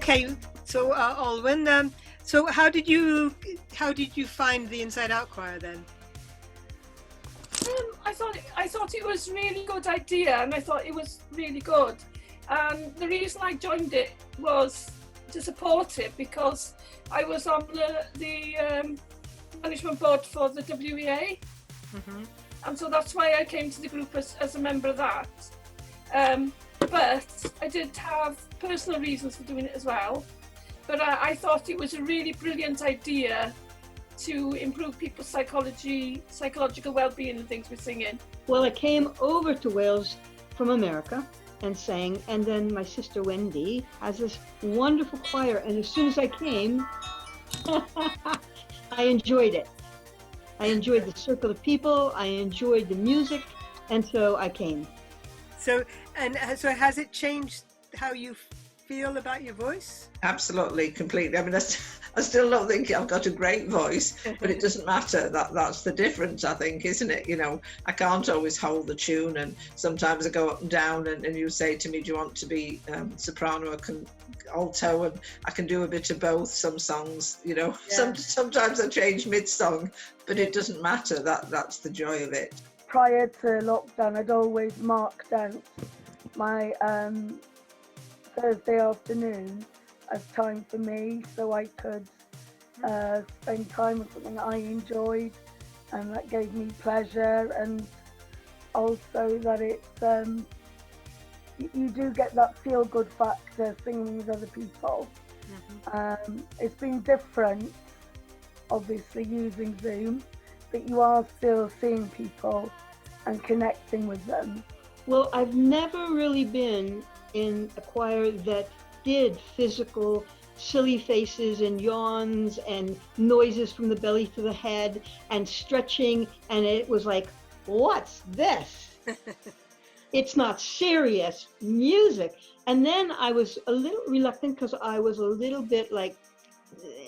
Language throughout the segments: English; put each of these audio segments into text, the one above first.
Okay, so Olwen, so how did you find the Inside Out Choir then? I thought it was a really good idea, and I thought it was really good. And the reason I joined it was to support it, because I was on the management board for the WEA, and so that's why I came to the group as a member of that. But I did have personal reasons for doing it as well. But I thought it was a really brilliant idea to improve people's psychological well-being and things with singing. Well, I came over to Wales from America and sang, and then my sister Wendy has this wonderful choir, and as soon as I came, I enjoyed it. I enjoyed the circle of people, I enjoyed the music, and so I came. So has it changed how you feel about your voice? Absolutely, completely. I mean, I still don't think I've got a great voice, but it doesn't matter. That's the difference, I think, isn't it? You know, I can't always hold the tune, and sometimes I go up and down, and you say to me, do you want to be soprano or alto? And I can do a bit of both. Some songs, you know, sometimes I change mid-song, but it doesn't matter. That's the joy of it. Prior to lockdown, I'd always marked out my Thursday afternoon as time for me, so I could spend time with something I enjoyed and that gave me pleasure, and also that it's you do get that feel-good factor singing with other people. It's been different, obviously, using Zoom, but you are still seeing people and connecting with them. Well, I've never really been in a choir that did physical silly faces and yawns and noises from the belly to the head and stretching, and it was like, what's this? It's not serious music. And then I was a little reluctant because I was a little bit like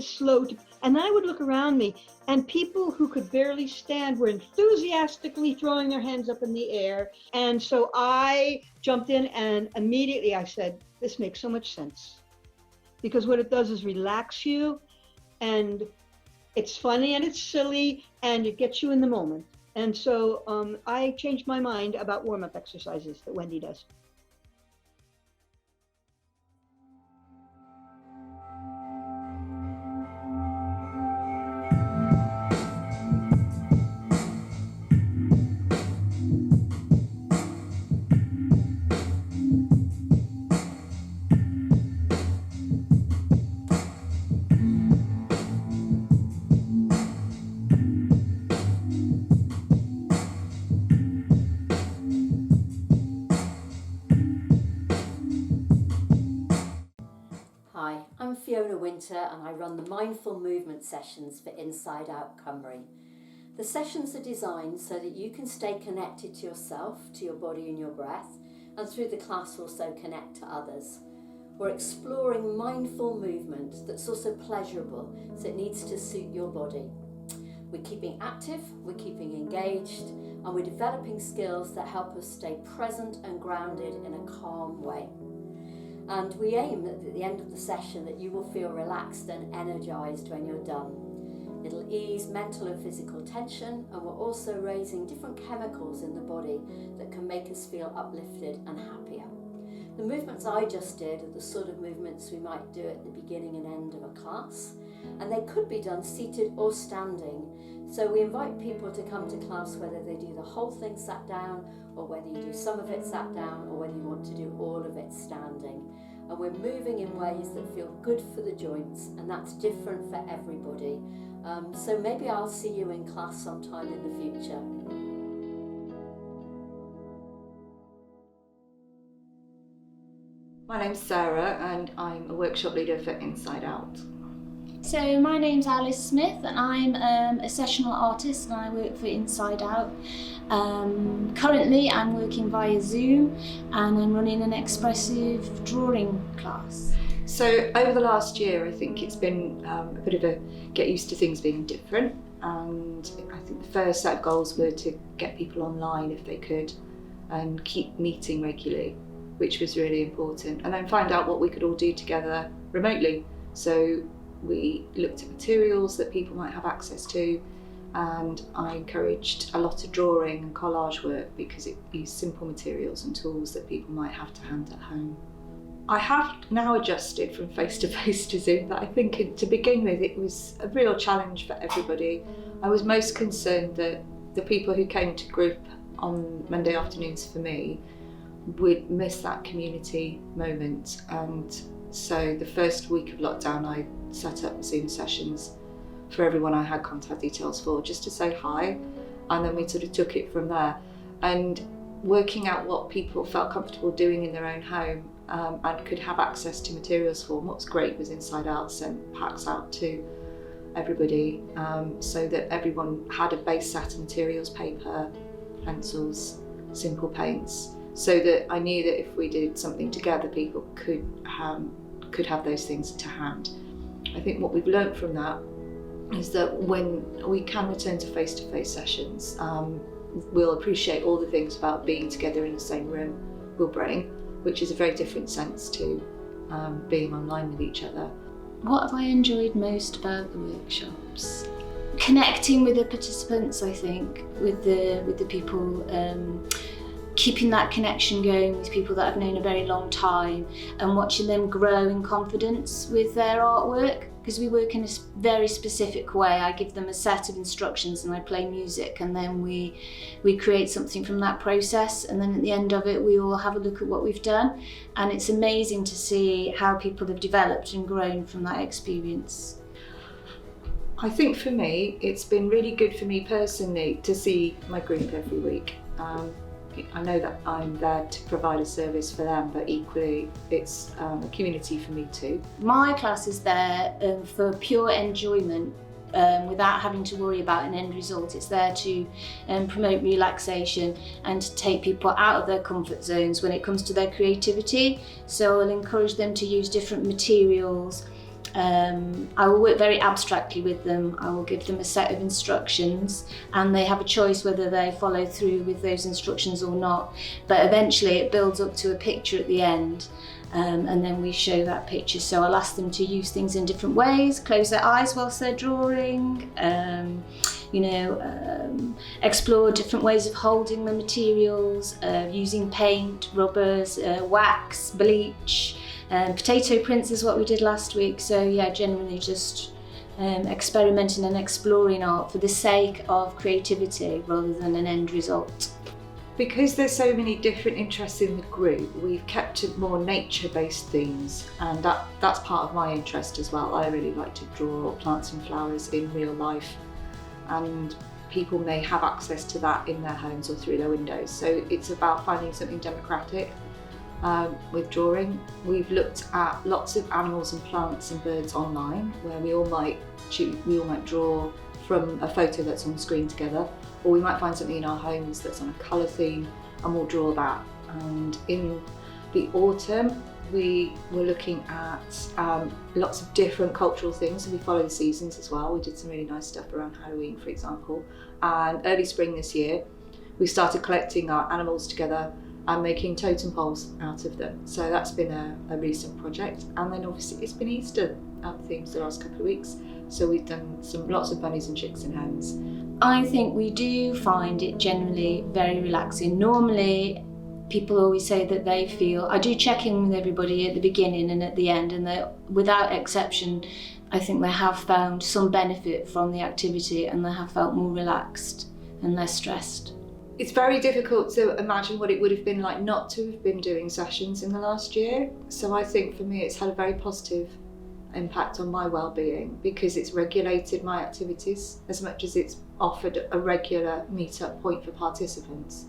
slow to, and I would look around me, and people who could barely stand were enthusiastically throwing their hands up in the air. And so I jumped in, and immediately I said, this makes so much sense, because what it does is relax you, and it's funny and it's silly and it gets you in the moment. And so I changed my mind about warm-up exercises that Wendy does. Hi, I'm Fiona Winter, and I run the Mindful Movement sessions for Inside Out Cymru. The sessions are designed so that you can stay connected to yourself, to your body and your breath, and through the class also connect to others. We're exploring mindful movement that's also pleasurable, so it needs to suit your body. We're keeping active, we're keeping engaged, and we're developing skills that help us stay present and grounded in a calm way. And we aim at the end of the session that you will feel relaxed and energized when you're done. It'll ease mental and physical tension, and we're also raising different chemicals in the body that can make us feel uplifted and happier. The movements I just did are the sort of movements we might do at the beginning and end of a class, and they could be done seated or standing. So we invite people to come to class whether they do the whole thing sat down, or whether you do some of it sat down, or whether you want to do all of it standing. And we're moving in ways that feel good for the joints, and that's different for everybody. So maybe I'll see you in class sometime in the future. My name's Sarah, and I'm a workshop leader for Inside Out. So my name's Alice Smith, and I'm a sessional artist, and I work for Inside Out. Currently I'm working via Zoom, and I'm running an expressive drawing class. So over the last year, I think it's been a bit of a get used to things being different, and I think the first set of goals were to get people online if they could and keep meeting regularly, which was really important, and then find out what we could all do together remotely. So we looked at materials that people might have access to, and I encouraged a lot of drawing and collage work because it used simple materials and tools that people might have to hand at home. I have now adjusted from face-to-face to Zoom, but I think to begin with it was a real challenge for everybody. I was most concerned that the people who came to group on Monday afternoons for me would miss that community moment, and so the first week of lockdown I set up Zoom sessions for everyone I had contact details for, just to say hi, and then we sort of took it from there, and working out what people felt comfortable doing in their own home and could have access to materials for. And what was great was Inside Out sent packs out to everybody, so that everyone had a base set of materials, paper, pencils, simple paints, so that I knew that if we did something together, people could have those things to hand. I think what we've learnt from that is that when we can return to face-to-face sessions, we'll appreciate all the things about being together in the same room will bring, which is a very different sense to being online with each other. What have I enjoyed most about the workshops? Connecting with the participants, I think, with the people, keeping that connection going with people that I've known a very long time, and watching them grow in confidence with their artwork, because we work in a very specific way. I give them a set of instructions and I play music, and then we create something from that process, and then at the end of it we all have a look at what we've done, and it's amazing to see how people have developed and grown from that experience. I think for me it's been really good for me personally to see my group every week. I know that I'm there to provide a service for them, but equally it's a community for me too. My class is there for pure enjoyment, without having to worry about an end result. It's there to promote relaxation and to take people out of their comfort zones when it comes to their creativity. So I'll encourage them to use different materials. I will work very abstractly with them. I will give them a set of instructions, and they have a choice whether they follow through with those instructions or not. But eventually it builds up to a picture at the end, and then we show that picture. So I'll ask them to use things in different ways, close their eyes whilst they're drawing, explore different ways of holding the materials, using paint, rubbers, wax, bleach. Potato prints is what we did last week. So yeah, generally just experimenting and exploring art for the sake of creativity rather than an end result. Because there's so many different interests in the group, we've kept to more nature-based themes, and that's part of my interest as well. I really like to draw plants and flowers in real life, and people may have access to that in their homes or through their windows. So it's about finding something democratic. With drawing, we've looked at lots of animals and plants and birds online, where we all might draw from a photo that's on the screen together, or we might find something in our homes that's on a colour theme and we'll draw that. And in the autumn we were looking at lots of different cultural things, so we follow the seasons as well. We did some really nice stuff around Halloween, for example, and early spring this year we started collecting our animals together and making totem poles out of them. So that's been a recent project. And then obviously it's been Easter themes the last couple of weeks, so we've done lots of bunnies and chicks and hens. I think we do find it generally very relaxing. Normally people always say that they feel, I do check in with everybody at the beginning and at the end, and they, without exception, I think they have found some benefit from the activity and they have felt more relaxed and less stressed. It's very difficult to imagine what it would have been like not to have been doing sessions in the last year. So I think for me it's had a very positive impact on my well-being, because it's regulated my activities as much as it's offered a regular meet-up point for participants.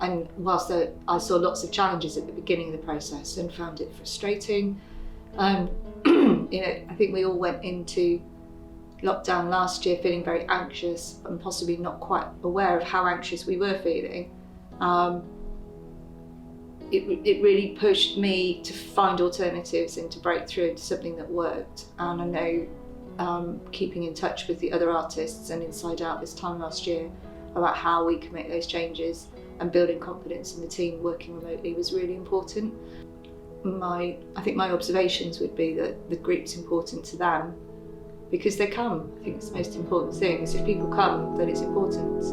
And whilst I saw lots of challenges at the beginning of the process and found it frustrating, I think we all went into lockdown last year feeling very anxious and possibly not quite aware of how anxious we were feeling. It really pushed me to find alternatives and to break through into something that worked. And I know keeping in touch with the other artists and Inside Out this time last year about how we can make those changes and building confidence in the team working remotely was really important. I think my observations would be that the group's important to them because they come. I think it's the most important thing, is if people come, then it's important.